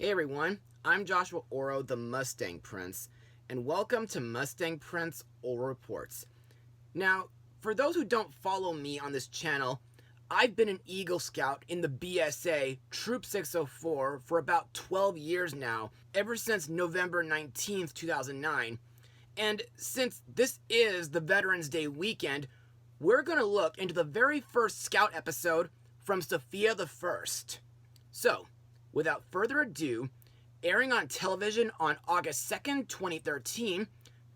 Hey everyone, I'm Joshua Orro, the Mustang Prince, and welcome to Mustang Prince Orro Reports. Now, for those who don't follow me on this channel, I've been an Eagle Scout in the BSA Troop 604 for about 12 years now, ever since November 19th, 2009. And since this is the Veterans Day weekend, we're going to look into the very first Scout episode from Sofia the First. So, without further ado, airing on television on August 2nd, 2013,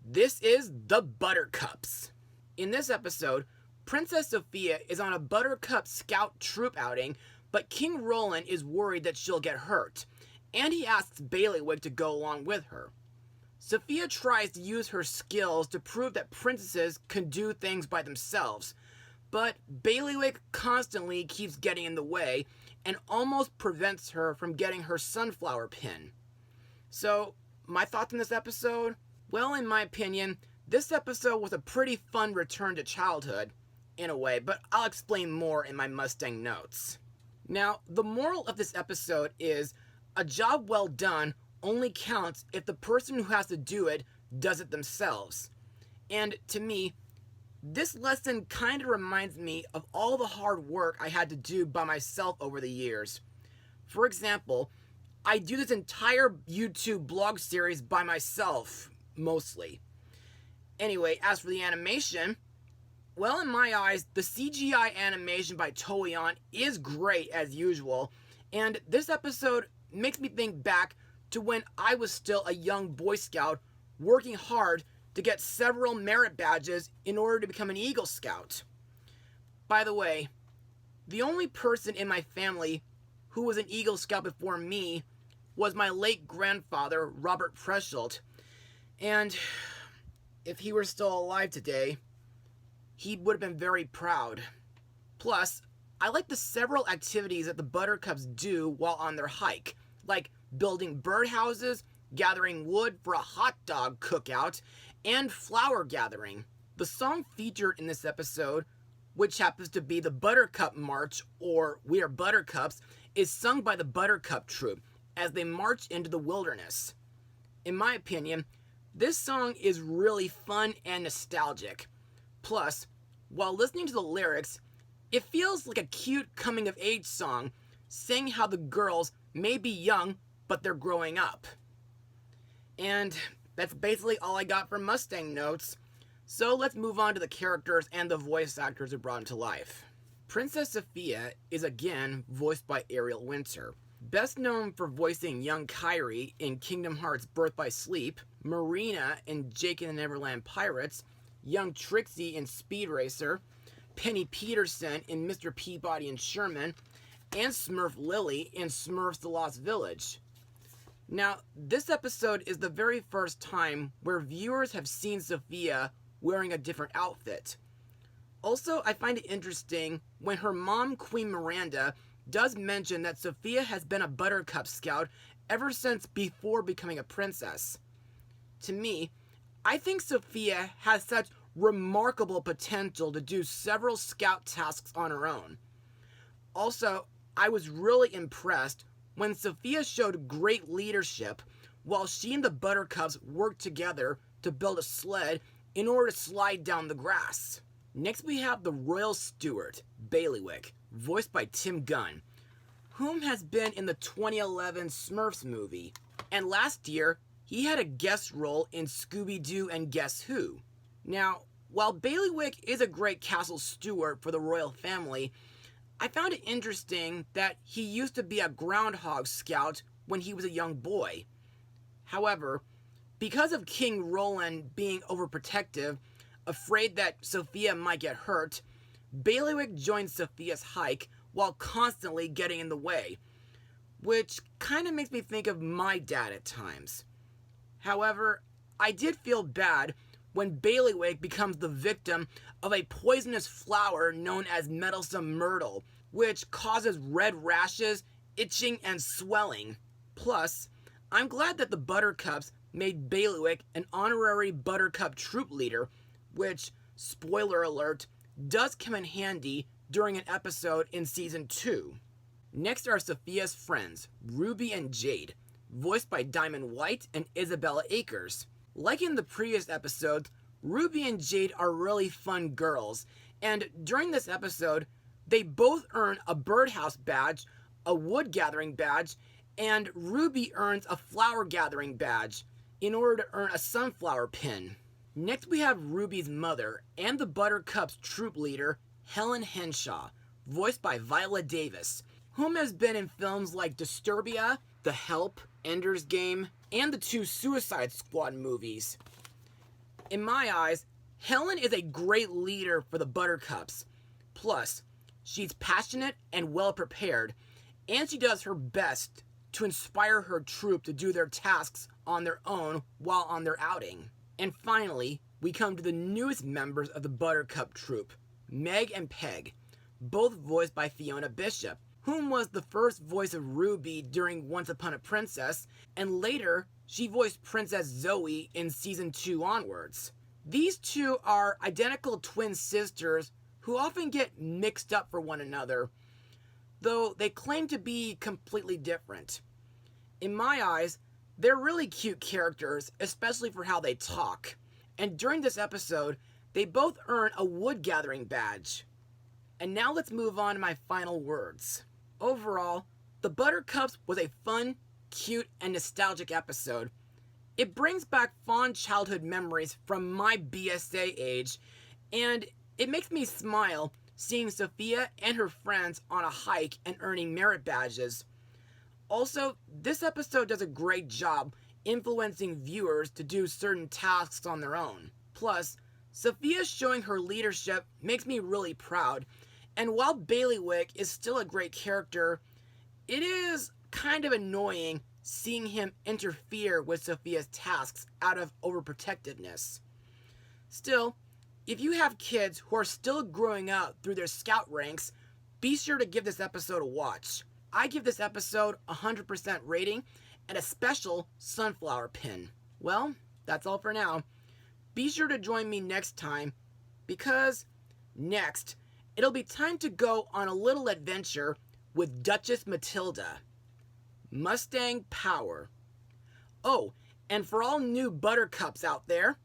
this is The Buttercups. In this episode, Princess Sofia is on a Buttercup Scout troop outing, but King Roland is worried that she'll get hurt, and he asks Baileywick to go along with her. Sofia tries to use her skills to prove that princesses can do things by themselves, but Baileywick constantly keeps getting in the way and almost prevents her from getting her sunflower pin. So, my thoughts on this episode? Well, in my opinion, this episode was a pretty fun return to childhood, in a way, but I'll explain more in my Mustang notes. Now, the moral of this episode is, a job well done only counts if the person who has to do it does it themselves. And to me, this lesson kind of reminds me of all the hard work I had to do by myself over the years. For example, I do this entire YouTube blog series by myself, mostly. Anyway, as for the animation, well, in my eyes, the CGI animation by Toei is great as usual, and this episode makes me think back to when I was still a young Boy Scout working hard to get several merit badges in order to become an Eagle Scout. By the way, the only person in my family who was an Eagle Scout before me was my late grandfather, Robert Preschelt, and if he were still alive today, he would have been very proud. Plus, I like the several activities that the Buttercups do while on their hike, like building birdhouses, gathering wood for a hot dog cookout, and flower gathering. The song featured in this episode, which happens to be the Buttercup March, or We Are Buttercups, is sung by the Buttercup Troop as they march into the wilderness. In my opinion, this song is really fun and nostalgic. Plus, while listening to the lyrics, it feels like a cute coming-of-age song, saying how the girls may be young, but they're growing up. And that's basically all I got for Mustang notes. So let's move on to the characters and the voice actors who brought them to life. Princess Sofia is again voiced by Ariel Winter. Best known for voicing young Kyrie in Kingdom Hearts Birth by Sleep, Marina in Jake and the Neverland Pirates, young Trixie in Speed Racer, Penny Peterson in Mr. Peabody and Sherman, and Smurf Lily in Smurfs The Lost Village. Now, this episode is the very first time where viewers have seen Sofia wearing a different outfit. Also, I find it interesting when her mom, Queen Miranda, does mention that Sofia has been a Buttercup Scout ever since before becoming a princess. To me, I think Sofia has such remarkable potential to do several Scout tasks on her own. Also, I was really impressed when Sofia showed great leadership while she and the Buttercups worked together to build a sled in order to slide down the grass. Next we have the Royal Steward, Baileywick, voiced by Tim Gunn, whom has been in the 2011 Smurfs movie, and last year he had a guest role in Scooby-Doo and Guess Who. Now, while Baileywick is a great castle steward for the royal family, I found it interesting that he used to be a groundhog scout when he was a young boy. However, because of King Roland being overprotective, afraid that Sofia might get hurt, Baileywick joins Sofia's hike while constantly getting in the way, which kind of makes me think of my dad at times. However, I did feel bad when Baileywick becomes the victim of a poisonous flower known as meddlesome myrtle, which causes red rashes, itching, and swelling. Plus, I'm glad that the Buttercups made Baileywick an honorary Buttercup troop leader, which, spoiler alert, does come in handy during an episode in Season 2. Next are Sofia's friends, Ruby and Jade, voiced by Diamond White and Isabella Akers. Like in the previous episode, Ruby and Jade are really fun girls, and during this episode, they both earn a birdhouse badge, a wood gathering badge, and Ruby earns a flower gathering badge in order to earn a sunflower pin. Next we have Ruby's mother and the Buttercups troop leader, Helen Henshaw, voiced by Viola Davis, whom has been in films like Disturbia, The Help, Ender's Game, and the 2 Suicide Squad movies. In my eyes, Helen is a great leader for the Buttercups. Plus, she's passionate and well prepared, and she does her best to inspire her troop to do their tasks on their own while on their outing. And finally, we come to the newest members of the Buttercup troop, Meg and Peg, both voiced by Fiona Bishop, whom was the first voice of Ruby during Once Upon a Princess, and later she voiced Princess Zoe in Season 2 onwards. These two are identical twin sisters who often get mixed up for one another, though they claim to be completely different. In my eyes, they're really cute characters, especially for how they talk. And during this episode, they both earn a wood gathering badge. And now let's move on to my final words. Overall, The Buttercups was a fun, cute, and nostalgic episode. It brings back fond childhood memories from my BSA age, and it makes me smile seeing Sofia and her friends on a hike and earning merit badges. Also, this episode does a great job influencing viewers to do certain tasks on their own. Plus, Sofia showing her leadership makes me really proud, and while Baileywick is still a great character, it is kind of annoying seeing him interfere with Sofia's tasks out of overprotectiveness. Still, if you have kids who are still growing up through their scout ranks, be sure to give this episode a watch. I give this episode a 100% rating and a special sunflower pin. Well, that's all for now. Be sure to join me next time, because next, it'll be time to go on a little adventure with Duchess Matilda. Mustang Power. Oh, and for all new Buttercups out there,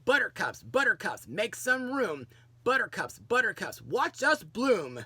Buttercups, Buttercups, make some room. Buttercups, Buttercups, watch us bloom.